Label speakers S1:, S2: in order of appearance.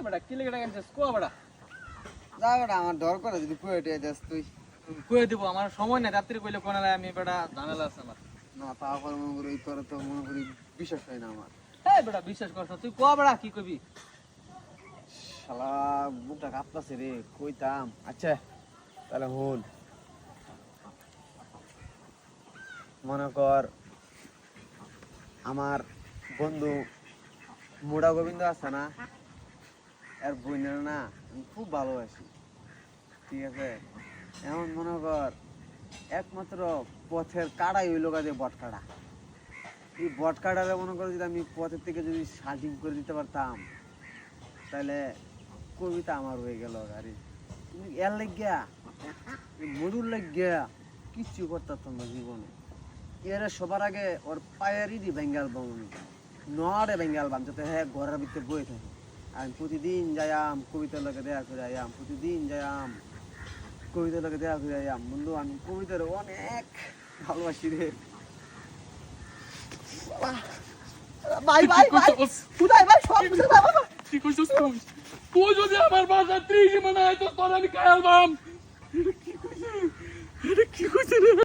S1: বেটা কি লেগে গেছিস কো বেটা
S2: যা বেটা আমার ডর করে যদি কইতে যাস তুই
S1: কই দিব আমার সময় নাই রাত্রি কইলে কোন আমি বেটা ঝামেলা আছে আমার
S2: না তারপর মনে করি তোর তো মনে করি বিশ্বাস হয় না আমার
S1: এই বেটা বিশ্বাস করছ তুই কো বেটা কি কইবি
S2: শালা বুকটা কাঁপতাছে রে কইতাম আচ্ছা তাহলে হুন মনে কর আমার বন্ধু মুড়া গোবিন্দ আছে না এর বোনের না আমি খুব ভালোবাসি ঠিক আছে এমন মনে কর একমাত্র পথের কাড়াই হইল কাজে বটকাড়া এই বটকাড়ারে মনে করো যদি আমি পথের থেকে যদি শার্টিং করে দিতে পারতাম তাহলে কবিতা আমার হয়ে গেল আরে তুমি এর লাগিয়া মধুর লাগিয়া কিচ্ছু করতাম না জীবনে এর সবার আগে ওর পায়েরই দি বেঙ্গাল বামনি নড়ে বেঙ্গাল বাম যাতে হ্যাঁ ঘরের ভিতরে বয়ে থাকে আমি প্রতিদিন যাইয়াম কবিতার লোকে দেয়া করে আইয়াম প্রতিদিন যাইয়াম কবিতার লোকে দেয়া করে আইয়াম বন্ধু আমি কবিতার অনেক ভালোবাসি রে ভাই ভাই ভাই কোথায় ভাই সব কিছু বাবা
S3: কি কইছস তুই তুই যদি আমার বাসা 30 মানে তো তোর আমি খাইলাম এটা কি কইছিস রে